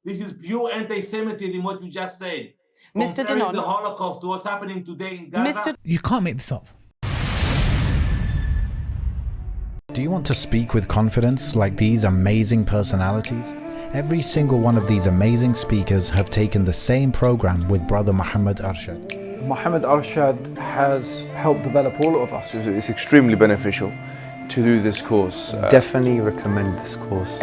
This is pure anti-Semitism, what you just said. Mr. Comparing Danon, the Holocaust to what's happening today in Gaza. You can't make this up. Do you want to speak with confidence like these amazing personalities? Every single one of these amazing speakers have taken the same program with brother Mohammad Arshad. Mohammad Arshad has helped develop all of us. It's extremely beneficial to do this course. Definitely recommend this course.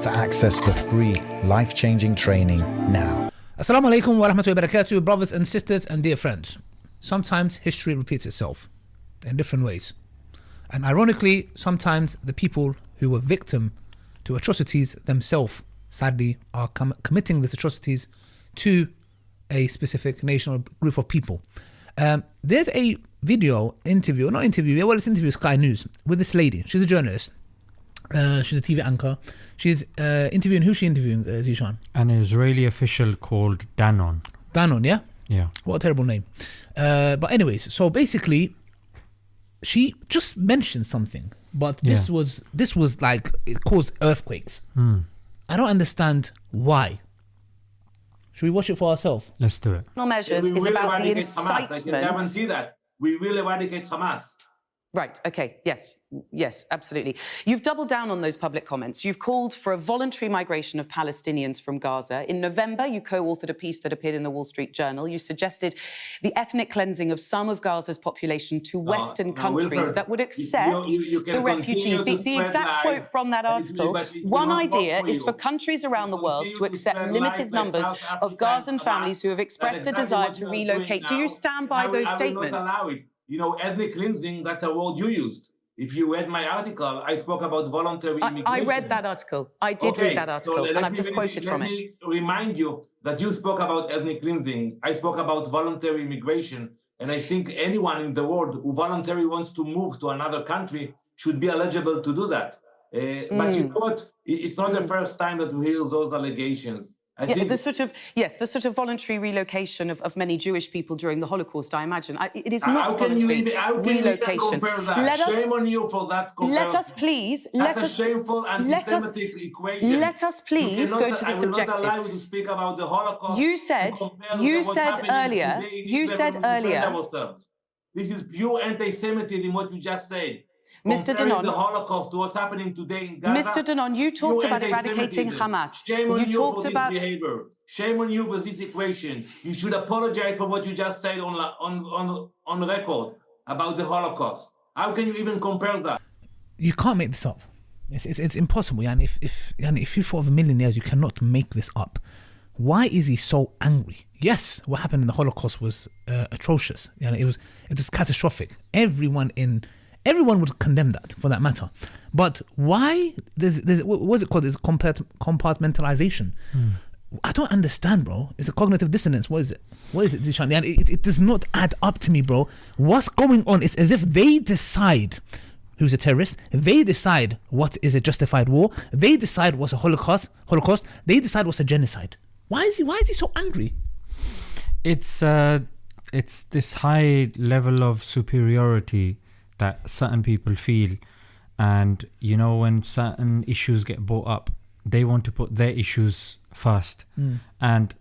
To access the free, life-changing training now. Assalamu alaikum wa rahmatullahi wa barakatuh, brothers and sisters and dear friends. Sometimes history repeats itself in different ways. And ironically, sometimes the people who were victim to atrocities themselves, sadly, are committing these atrocities to a specific nation or group of people. There's a interview Sky News with this lady. She's a journalist. She's a TV anchor. She's interviewing, who's she interviewing, Zishan? An Israeli official called Danon. Danon, yeah? Yeah. What a terrible name. But anyways, so basically, she just mentioned something, but this was like, it caused earthquakes. I don't understand why. Should we watch it for ourselves? Let's do it. measures is about the incitement. I can guarantee that. We will eradicate Hamas. Right, okay, yes, absolutely. You've doubled down on those public comments. You've called for a voluntary migration of Palestinians from Gaza. In November, you co-authored a piece that appeared in the Wall Street Journal. You suggested the ethnic cleansing of some of Gaza's population to Western countries Wilfred, that would accept the refugees. The exact quote from that article, one idea is for countries around the world to accept limited numbers of Gazan families who have expressed a desire to relocate. Do you stand by those statements? I will not allow it. You know, ethnic cleansing, that's a word you used. If you read my article, I spoke about voluntary immigration. I read that article. I did read that article, and I've just quoted from it. Let me remind you that you spoke about ethnic cleansing. I spoke about voluntary immigration. And I think anyone in the world who voluntarily wants to move to another country should be eligible to do that. But you know what? It's not the first time that we hear those allegations. The sort of voluntary relocation of many Jewish people during the Holocaust, I imagine. It is not voluntary relocation. Shame on you for that comparison. Let us please a shameful anti-Semitic equation. Let us please go to this objective. I will not allow you to speak about the Holocaust. You said earlier. This is pure anti-Semitism, what you just said. Mr. Danon, the Holocaust to what's happening today in Gaza. Mr. Danon, you talked about eradicating Hamas. Shame on you for this behavior. Shame on you for this equation. You should apologize for what you just said on record about the Holocaust. How can you even compare that? You can't make this up. It's impossible. And if you thought of a million years, you cannot make this up. Why is he so angry? Yes, what happened in the Holocaust was atrocious. It was catastrophic. Everyone would condemn that, for that matter. But why? What's it called? It's compartmentalization. I don't understand, bro. It's a cognitive dissonance. What is it? Zishan? And it does not add up to me, bro. What's going on? It's as if they decide who's a terrorist. They decide what is a justified war. They decide what's a Holocaust. They decide what's a genocide. Why is he so angry? It's this high level of superiority that certain people feel, and when certain issues get brought up, they want to put their issues first. And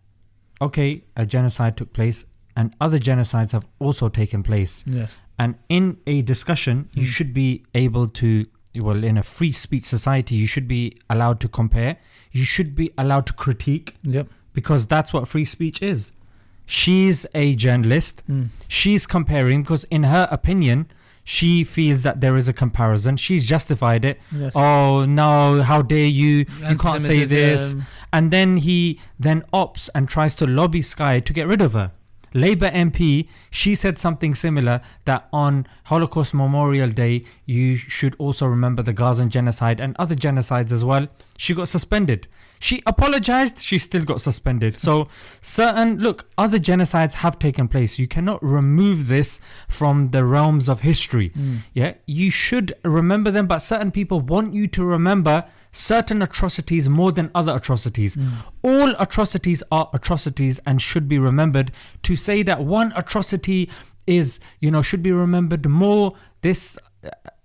okay, a genocide took place and other genocides have also taken place. Yes. And in a discussion, you should be able to, in a free speech society, you should be allowed to compare, you should be allowed to critique. Yep. Because that's what free speech is. She's a journalist. She's comparing because in her opinion, she feels that there is a comparison. She's justified it. Yes. Oh no, how dare you? You can't say this. And then he opts and tries to lobby Sky to get rid of her. Labour MP, she said something similar, that on Holocaust Memorial Day, you should also remember the Gazan genocide and other genocides as well. She got suspended. She apologized, she still got suspended. So other genocides have taken place. You cannot remove this from the realms of history. Yeah, you should remember them, but certain people want you to remember certain atrocities more than other atrocities. All atrocities are atrocities and should be remembered. To say that one atrocity is, should be remembered more,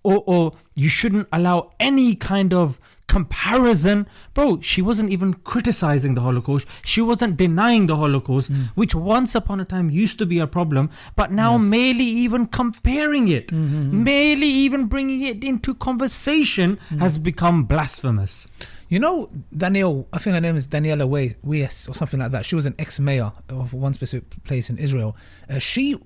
or you shouldn't allow any kind of comparison. Bro, she wasn't even criticizing the Holocaust. She wasn't denying the Holocaust, which once upon a time used to be a problem. But now merely even comparing it, merely even bringing it into conversation has become blasphemous. You know, Danielle, I think her name is Daniela Weiss or something like that. She was an ex-mayor of one specific place in Israel. She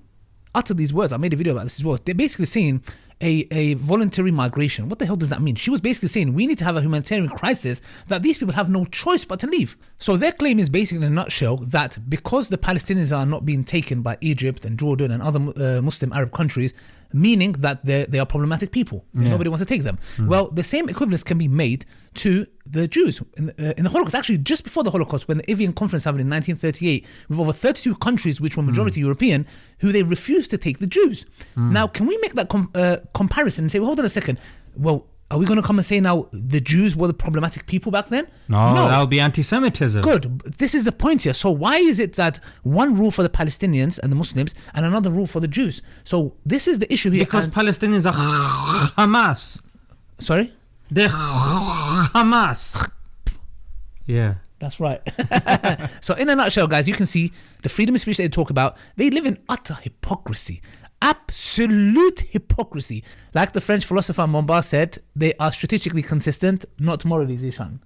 uttered these words. I made a video about this as well. They're basically saying a voluntary migration. What the hell does that mean? She was basically saying we need to have a humanitarian crisis that these people have no choice but to leave. So their claim is basically in a nutshell that because the Palestinians are not being taken by Egypt and Jordan and other Muslim Arab countries, meaning that they are problematic people. Nobody wants to take them. Well, the same equivalence can be made to the Jews in the Holocaust. Actually, just before the Holocaust, when the Evian Conference happened in 1938, with over 32 countries, which were majority European, who they refused to take the Jews. Now, can we make that comparison and say, well, hold on a second, well, are we going to come and say now the Jews were the problematic people back then? No, that would be anti-Semitism. Good. This is the point here. So why is it that one rule for the Palestinians and the Muslims and another rule for the Jews? So this is the issue here. Because Palestinians are Hamas. Sorry? They're Hamas. Yeah. That's right. So in a nutshell, guys, you can see the freedom of speech they talk about, they live in utter hypocrisy. Absolute hypocrisy. Like the French philosopher Montbard said, they are strategically consistent, not morally, Zishan.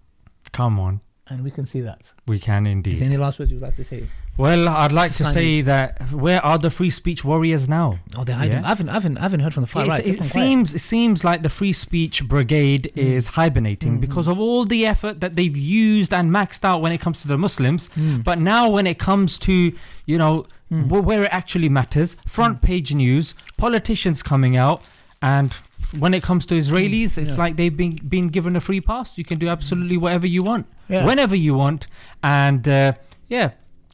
Come on. And we can see that. We can indeed. Is there any last words you'd like to say? Well, I'd like to say that where are the free speech warriors now? Oh, they're hiding. Yeah? I haven't heard from the far right. It seems like the free speech brigade is hibernating because of all the effort that they've used and maxed out when it comes to the Muslims. But now when it comes to, you know, where it actually matters, front page news, politicians coming out, and when it comes to Israelis, it's like they've been given a free pass. You can do absolutely whatever you want, whenever you want. And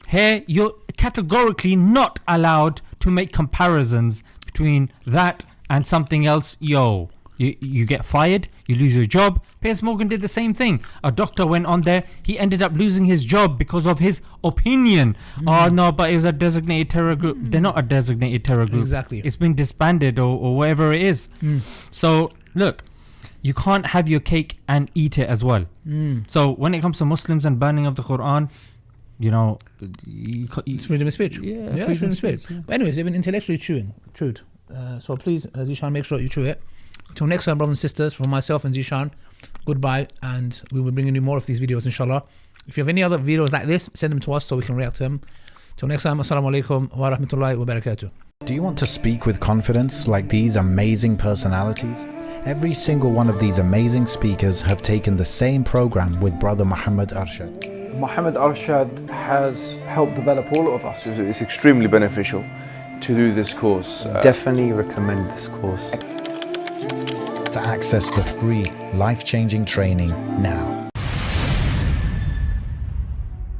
here you're categorically not allowed to make comparisons between that and something else. You get fired, you lose your job. Piers Morgan did the same thing. A doctor went on there, he ended up losing his job because of his opinion. Oh no, but it was a designated terror group. They're not a designated terror group. Exactly. It's been disbanded or whatever it is. So look, you can't have your cake and eat it as well. So when it comes to Muslims and burning of the Quran, you know, it's freedom of speech. Yeah, freedom of speech. Yeah. But anyways, they've been intellectually chewed. So please, Zishan, make sure you chew it. Until next time, brothers and sisters, from myself and Zishan, goodbye, and we will bring you more of these videos, inshallah. If you have any other videos like this, send them to us so we can react to them. Till next time, assalamu alaikum wa rahmatullahi wa barakatuh. Do you want to speak with confidence like these amazing personalities? Every single one of these amazing speakers have taken the same program with brother Mohammad Arshad. Mohammad Arshad has helped develop all of us. It's extremely beneficial to do this course. Definitely recommend this course. To access the free, life-changing training now.